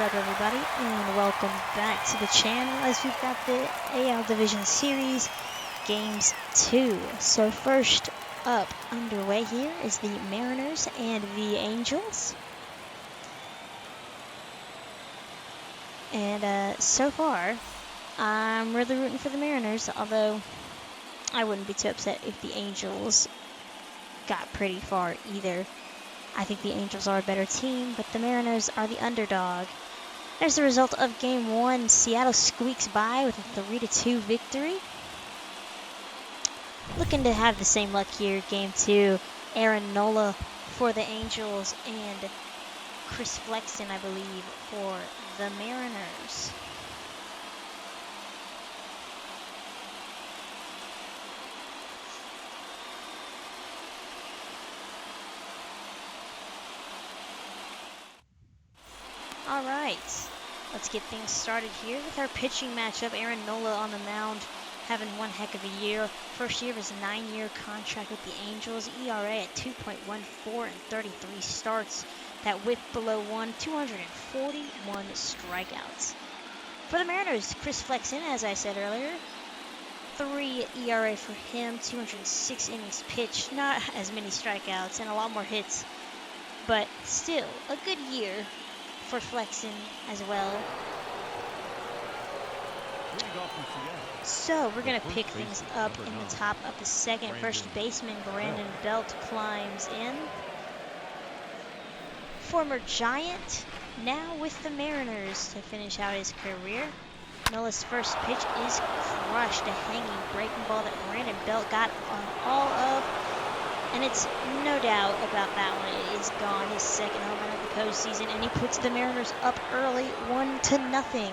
up, everybody, and welcome back to the channel as we've got the AL Division Series Games 2. So first up underway here is the Mariners and the Angels. And so far, I'm really rooting for the Mariners, although I wouldn't be too upset if the Angels got pretty far either. I think the Angels are a better team, but the Mariners are the underdog. There's the result of Game 1. Seattle squeaks by with a 3-2 victory. Looking to have the same luck here. Game 2, Aaron Nola for the Angels and Chris Flexen, I believe, for the Mariners. All right, let's get things started here with our pitching matchup. Aaron Nola on the mound, having one heck of a year. First year of his 9-year contract with the Angels. ERA at 2.14 and 33 starts. That whip below 1, 241 strikeouts. For the Mariners, Chris Flexen, as I said earlier, 3 ERA for him, 206 innings pitched. Not as many strikeouts and a lot more hits, but still a good year for Flexen as well. So we're going to pick things up in the top of the second. First baseman Brandon Belt climbs in. Former Giant, now with the Mariners to finish out his career. Nola's first pitch is crushed, a hanging breaking ball that Brandon Belt got on all of. And it's no doubt about that one. It is gone. His second home run of the postseason, and he puts the Mariners up early, 1-0.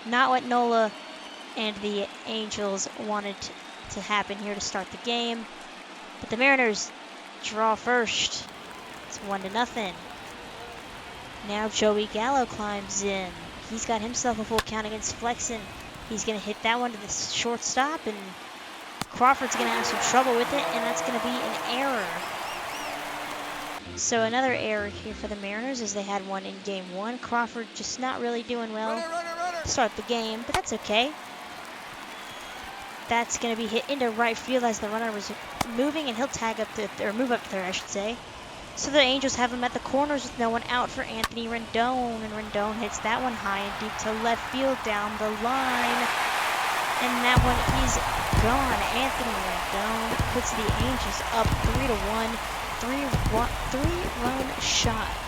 Not what Nola and the Angels wanted to happen here to start the game, but the Mariners draw first. It's 1-0. Now Joey Gallo climbs in. He's got himself a full count against Flexen. He's going to hit that one to the shortstop, and Crawford's going to have some trouble with it, and that's going to be an error. So another error here for the Mariners as they had one in Game 1. Crawford just not really doing well to start the game, but that's okay. That's going to be hit into right field as the runner was moving, and he'll tag up or move up there, I should say. So the Angels have him at the corners with no one out for Anthony Rendon, and Rendon hits that one high and deep to left field down the line, and that one is gone. Anthony Rendon puts the Angels up 3-1, three-run shot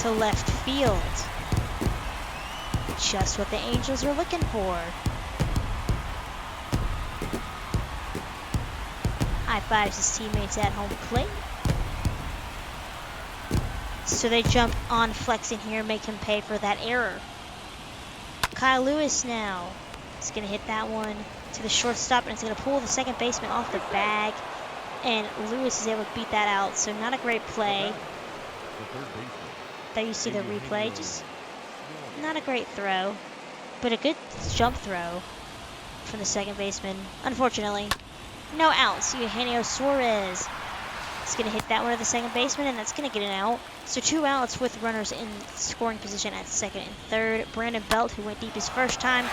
to left field. Just what the Angels are looking for. High fives his teammates at home plate. So they jump on Flexen here, make him pay for that error. Kyle Lewis now is going to hit that one to the shortstop, and it's going to pull the second baseman off the bag. And Lewis is able to beat that out, so not a great play. There you see the replay, just not a great throw, but a good jump throw from the second baseman. Unfortunately, no outs. Eugenio Suarez is going to hit that one to the second baseman, and that's going to get an out. So 2 outs with runners in scoring position at second and third. Brandon Belt, who went deep his first time,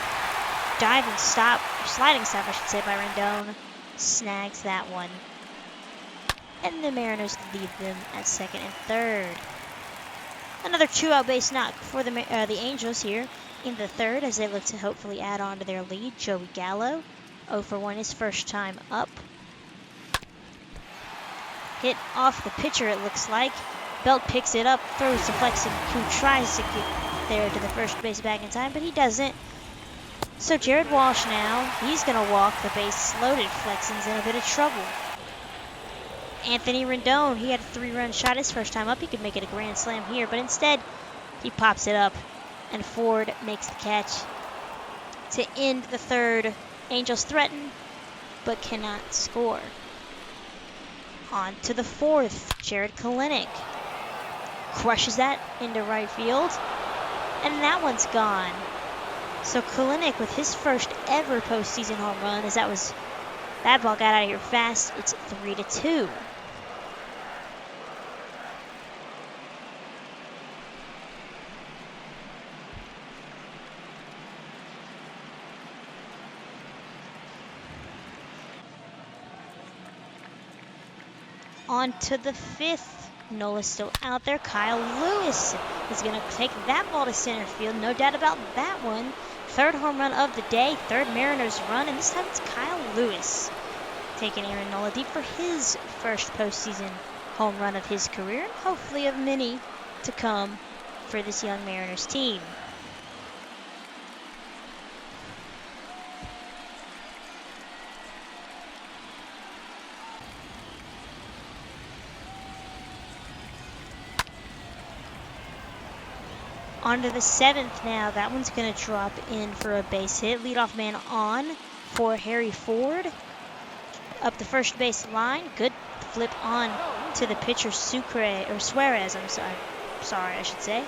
sliding stop, I should say, by Rendon, snags that one. And the Mariners lead them at second and third. Another 2-out base knock for the Angels here in the third as they look to hopefully add on to their lead. Joey Gallo, 0 for 1 his first time up. Hit off the pitcher, it looks like. Belt picks it up, throws to Flexen, who tries to get there to the first base bag in time, but he doesn't. So Jared Walsh now, he's going to walk. The base loaded. Flexen's in a bit of trouble. Anthony Rendon, he had a 3-run shot his first time up. He could make it a grand slam here, but instead he pops it up, and Ford makes the catch to end the third. Angels threaten, but cannot score. On to the fourth. Jared Kalenic crushes that into right field, and that one's gone. So Kalenic with his first ever postseason home run, as that ball got out of here fast. It's 3-2. On to the 5th. Nola's still out there. Kyle Lewis is going to take that ball to center field. No doubt about that one. 3rd home run of the day. 3rd Mariners run. And this time it's Kyle Lewis taking Aaron Nola deep for his first postseason home run of his career. And hopefully of many to come for this young Mariners team. On to the 7th now. That one's going to drop in for a base hit. Leadoff man on for Harry Ford. Up the first base line. Good flip on to the pitcher Suarez. I'm sorry, I should say.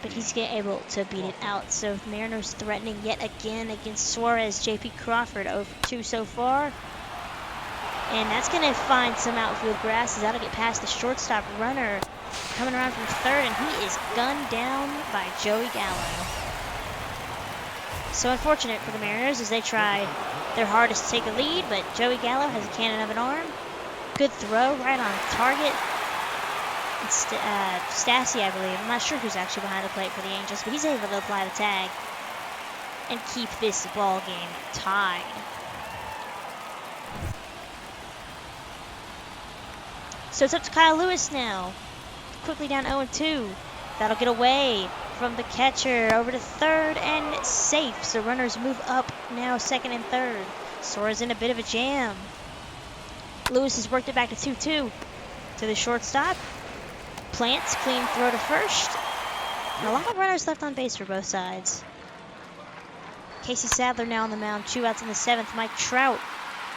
But he's able to beat it out. So Mariners threatening yet again against Suarez. J.P. Crawford 0-for-2 so far. And that's going to find some outfield grasses. That'll get past the shortstop runner. Coming around from 3rd, and he is gunned down by Joey Gallo. So unfortunate for the Mariners as they try their hardest to take a lead, but Joey Gallo has a cannon of an arm. Good throw, right on target. It's Stassi, I believe. I'm not sure who's actually behind the plate for the Angels, but he's able to apply the tag and keep this ball game tied. So it's up to Kyle Lewis now. Quickly down 0-2. That'll get away from the catcher over to 3rd and safe. So runners move up now 2nd and 3rd. Sora's in a bit of a jam. Lewis has worked it back to 2-2 to the shortstop. Plants, clean throw to 1st. And a lot of runners left on base for both sides. Casey Sadler now on the mound. 2 outs in the 7th. Mike Trout,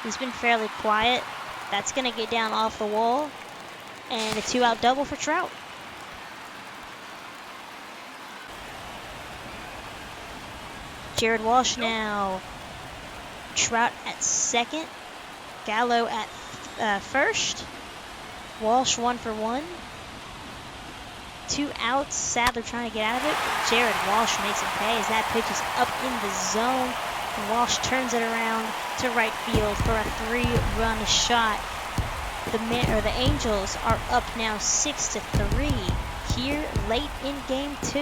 he's been fairly quiet. That's going to get down off the wall. And a 2-out double for Trout. Jared Walsh now. Trout at 2nd. Gallo at 1st. Walsh 1 for 1. 2 outs. Sadler trying to get out of it. But Jared Walsh makes him pay as that pitch is up in the zone. And Walsh turns it around to right field for a 3-run shot. The Angels are up now 6-3 here late in game 2.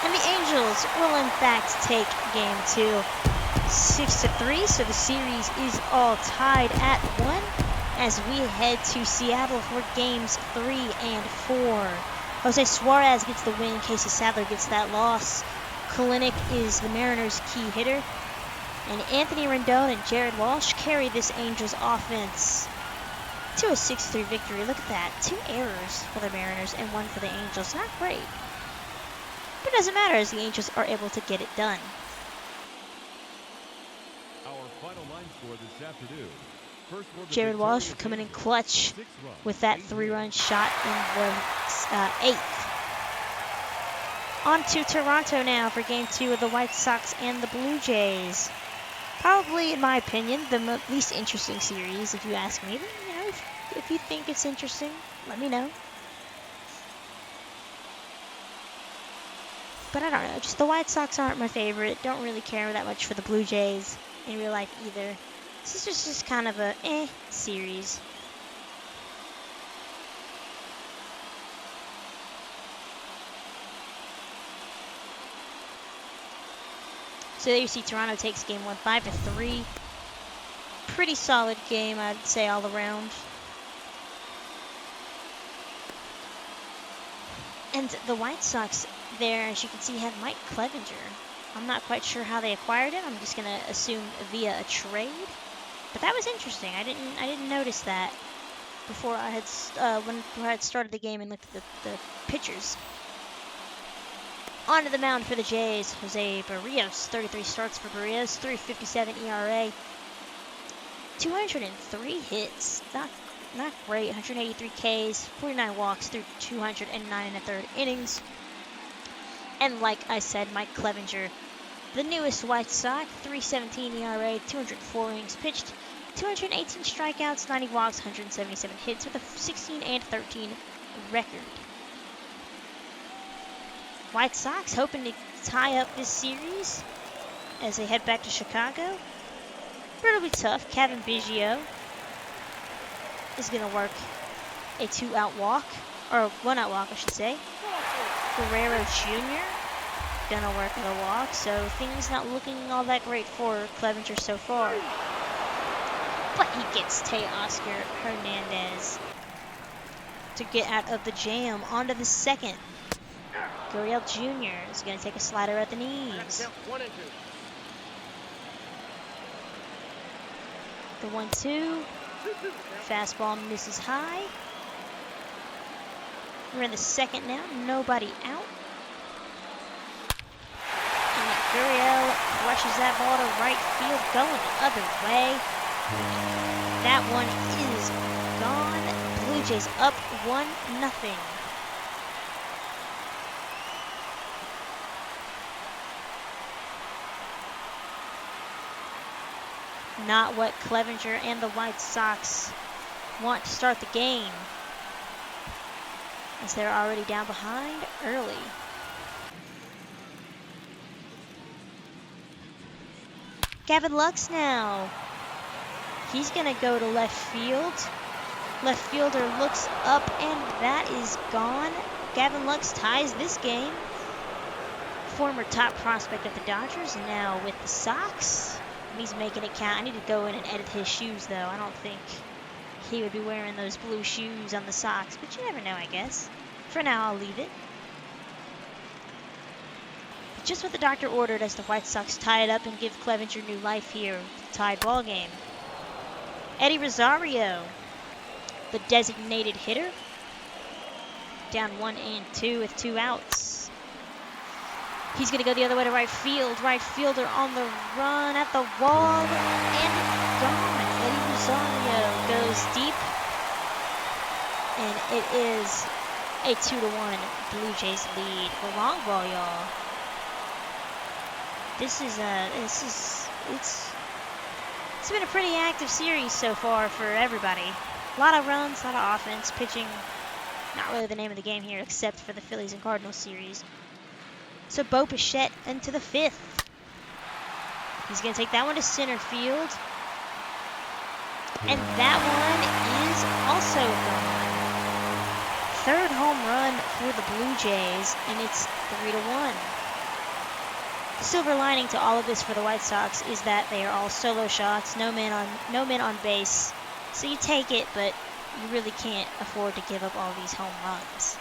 And the Angels will in fact take game 2. 6-3, so the series is all tied at 1 as we head to Seattle for games 3 and 4. Jose Suarez gets the win. Casey Sadler gets that loss. Kalinick is the Mariners' key hitter. And Anthony Rendon and Jared Walsh carry this Angels offense to a 6-3 victory. Look at that. 2 errors for the Mariners and 1 for the Angels. Not great. But it doesn't matter as the Angels are able to get it done. Jared Walsh coming in clutch with that 3-run shot in the 8th. On to Toronto now for game 2 of the White Sox and the Blue Jays. Probably, in my opinion, the least interesting series, if you ask me. But, you know, if you think it's interesting, let me know. But I don't know, just the White Sox aren't my favorite. Don't really care that much for the Blue Jays in real life either. This is just kind of a series. So there you see Toronto takes game 1 5-3. Pretty solid game, I'd say, all around. And the White Sox there, as you can see, have Mike Clevenger. I'm not quite sure how they acquired him. I'm just gonna assume via a trade. But that was interesting. I didn't notice that before I had before I had started the game and looked at the pitchers. Onto the mound for the Jays, Jose Barrios. 33 starts for Barrios, 3.57 ERA, 203 hits. Not great. 183 Ks, 49 walks through 209 1/3 innings. And like I said, Mike Clevenger The newest White Sox, 3.17 ERA, 204 innings pitched, 218 strikeouts, 90 walks, 177 hits with a 16-13 record. White Sox hoping to tie up this series as they head back to Chicago. But it'll be tough. Kevin Biggio is going to work a 2-out walk, or 1-out walk, I should say. Guerrero Jr. gonna work the walk, so things not looking all that great for Clevenger so far. But he gets Teoscar Hernandez to get out of the jam. Onto the second. Gurriel Jr. is gonna take a slider at the knees. The 1-2. Fastball misses high. We're in the second now, nobody out. And Gurriel rushes that ball to right field, going the other way. That one is gone. Blue Jays up 1-0. Not what Clevenger and the White Sox want to start the game, as they're already down behind early. Gavin Lux now. He's going to go to left field. Left fielder looks up, and that is gone. Gavin Lux ties this game. Former top prospect of the Dodgers, and now with the Sox. He's making it count. I need to go in and edit his shoes, though. I don't think he would be wearing those blue shoes on the Sox, but you never know, I guess. For now, I'll leave it. Just what the doctor ordered as the White Sox tie it up and give Clevenger new life here with the tied ball game. Eddie Rosario, the designated hitter, down 1-2 with 2 outs. He's going to go the other way to right field. Right fielder on the run at the wall, and gone. Eddie Rosario goes deep, and it is a 2-1 Blue Jays lead. The long ball, y'all. It's been a pretty active series so far for everybody. A lot of runs, a lot of offense, pitching. Not really the name of the game here, except for the Phillies and Cardinals series. So Bo Bichette into the 5th. He's going to take that one to center field. And that one is also gone. 3rd home run for the Blue Jays, and it's 3-1. The silver lining to all of this for the White Sox is that they are all solo shots, no men on base. So you take it, but you really can't afford to give up all these home runs.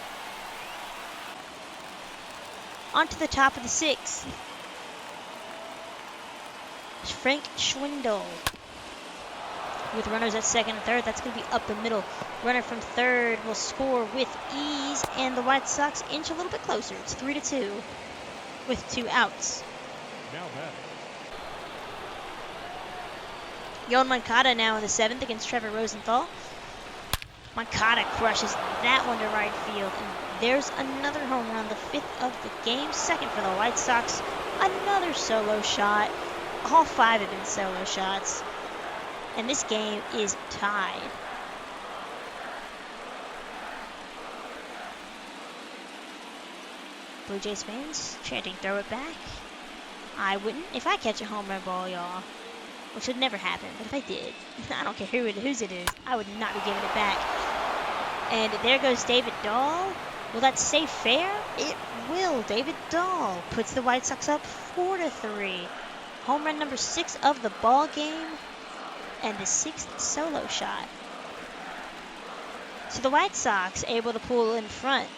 On to the top of the 6th. Frank Schwindel. With runners at 2nd and 3rd, that's going to be up the middle. Runner from 3rd will score with ease, and the White Sox inch a little bit closer. It's 3-2 with 2 outs. Now back. Yoan Moncada now in the 7th against Trevor Rosenthal. Moncada crushes that one to right field, and there's another home run, the 5th of the game, 2nd for the White Sox. Another solo shot. All 5 have been solo shots, and this game is tied. Blue Jays fans chanting, "Throw it back." I wouldn't if I catch a home run ball, y'all, which would never happen, but if I did, I don't care whose it is, I would not be giving it back. And there goes David Dahl. Will that stay fair? It will. David Dahl puts the White Sox up 4-3. Home run number 6 of the ball game, and the 6th solo shot. So the White Sox able to pull in front.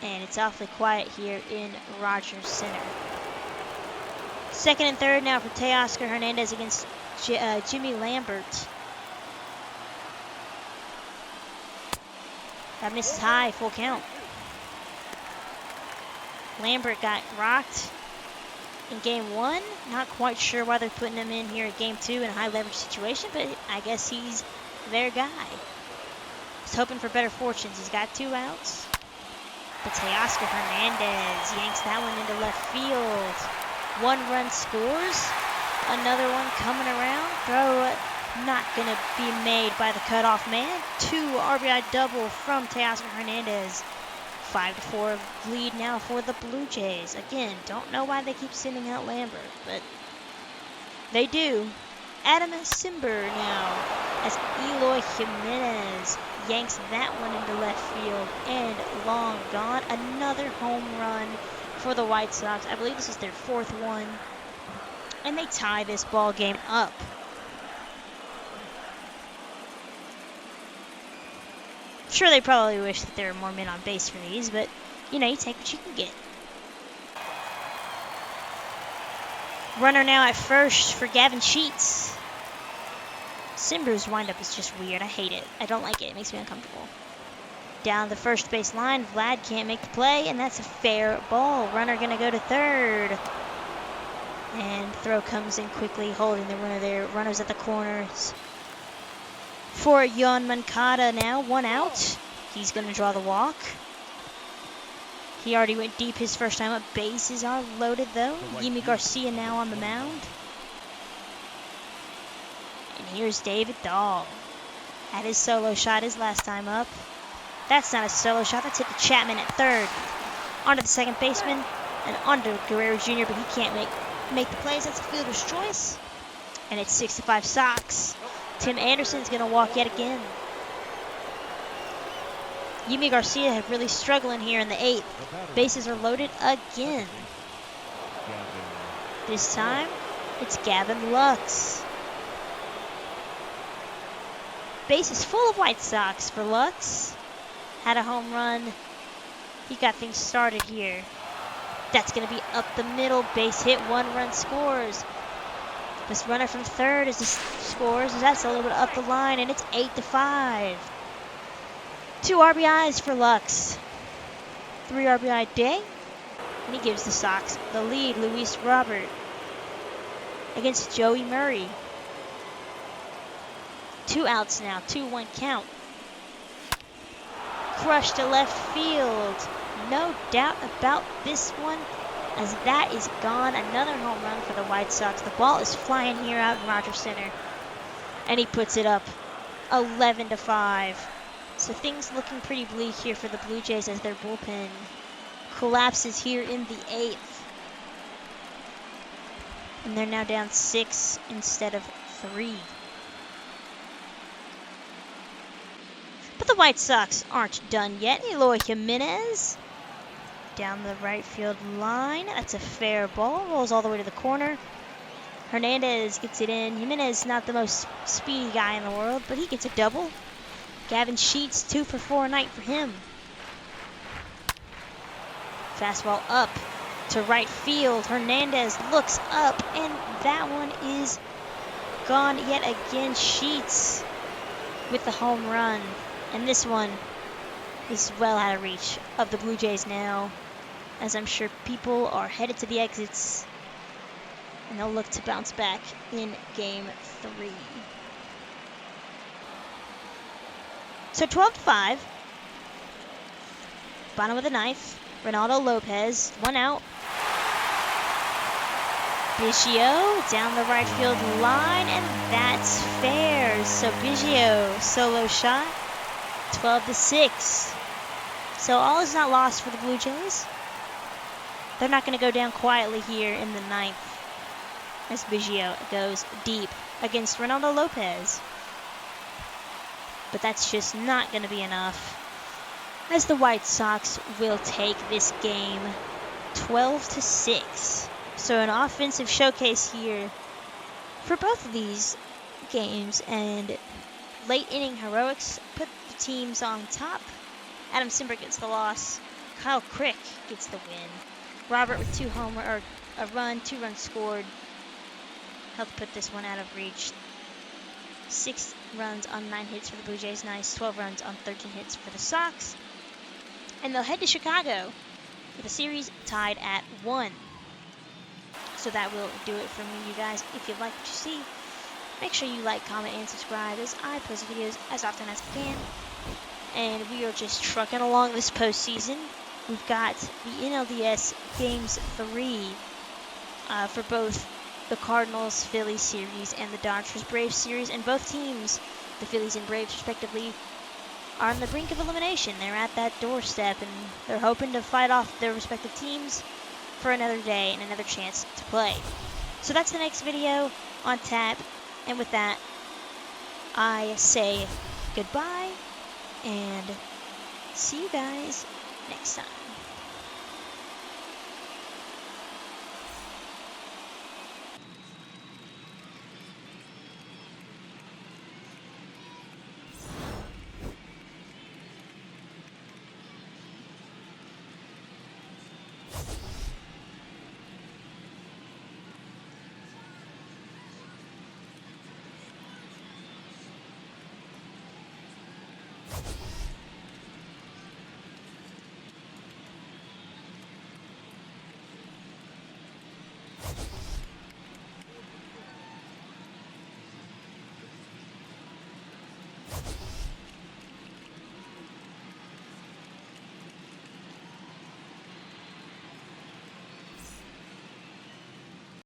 And it's awfully quiet here in Rogers Center. 2nd and 3rd now for Teoscar Hernandez against Jimmy Lambert. That misses high, full count. Lambert got rocked in game 1. Not quite sure why they're putting him in here at game 2 in a high leverage situation, but I guess he's their guy. He's hoping for better fortunes. He's got 2 outs. But Teoscar Hernandez yanks that one into left field. 1 run scores. Another one coming around. Throw not going to be made by the cutoff man. 2 RBI double from Teoscar Hernandez. 5-4 lead now for the Blue Jays. Again, don't know why they keep sending out Lambert, but they do. Adam Simber now as Eloy Jimenez yanks that one into left field and long gone. Another home run for the White Sox. I believe this is their 4th one. And they tie this ball game up. Sure, they probably wish that there were more men on base for these, but, you know, you take what you can get. Runner now at first for Gavin Sheets. Simber's windup is just weird. I hate it. I don't like it. It makes me uncomfortable. Down the first base line, Vlad can't make the play, and that's a fair ball. Runner going to go to third. And throw comes in quickly, holding the runner there. Runners at the corners. For Yon Moncada now, 1 out. He's going to draw the walk. He already went deep his first time up. Bases are loaded, though. Yimi Garcia now on the mound. And here's David Dahl. Had his solo shot his last time up. That's not a solo shot. That's hit to Chapman at third. Onto the second baseman. And onto Guerrero Jr., but he can't make the plays. That's a fielder's choice. And it's 6-5 Sox. Tim Anderson's going to walk yet again. Yimi Garcia had really struggling here in the 8th. Bases are loaded again. This time, it's Gavin Lux. Bases full of White Sox for Lux. Had a home run. He got things started here. That's going to be up the middle. Base hit, 1 run scores. This runner from third as he scores. That's a little bit up the line, and it's 8-5. 2 RBIs for Lux. 3 RBI day. And he gives the Sox the lead. Luis Robert against Joey Murray. 2 outs now. 2-1 count. Crushed to left field. No doubt about this one, as that is gone. Another home run for the White Sox. The ball is flying here out in Rogers Center. And he puts it up 11-5. So things looking pretty bleak here for the Blue Jays as their bullpen collapses here in the 8th. And they're now down 6 instead of 3. But the White Sox aren't done yet. Eloy Jimenez down the right field line. That's a fair ball. Rolls all the way to the corner. Hernandez gets it in. Jimenez not the most speedy guy in the world, but he gets a double. Gavin Sheets, 2 for 4 night for him. Fastball up to right field. Hernandez looks up, and that one is gone yet again. Sheets with the home run. And this one is well out of reach of the Blue Jays now, as I'm sure people are headed to the exits, and they'll look to bounce back in Game 3. So 12-5. Bottom of the 9th. Ronaldo Lopez, 1 out. Biggio down the right field line, and that's fair. So Biggio, solo shot, 12-6. So all is not lost for the Blue Jays. They're not going to go down quietly here in the 9th as Biggio goes deep against Ronaldo Lopez. But that's just not going to be enough, as the White Sox will take this game 12-6. So an offensive showcase here for both of these games, and late inning heroics put the teams on top. Adam Simber gets the loss. Kyle Crick gets the win. Robert with 2 runs scored helped put this one out of reach. 6 runs on 9 hits for the Blue Jays. Nice. 12 runs on 13 hits for the Sox. And they'll head to Chicago with a series tied at 1. So that will do it for me, you guys. If you like what you see, make sure you like, comment, and subscribe, as I post videos as often as I can. And we are just trucking along this postseason. we've got the NLDS Games 3 for both the Cardinals Phillies series and the Dodgers Braves series, and both teams, the Phillies and Braves respectively, are on the brink of elimination. They're at that doorstep, and they're hoping to fight off their respective teams for another day and another chance to play. So that's the next video on tap, and with that, I say goodbye and see you guys next time.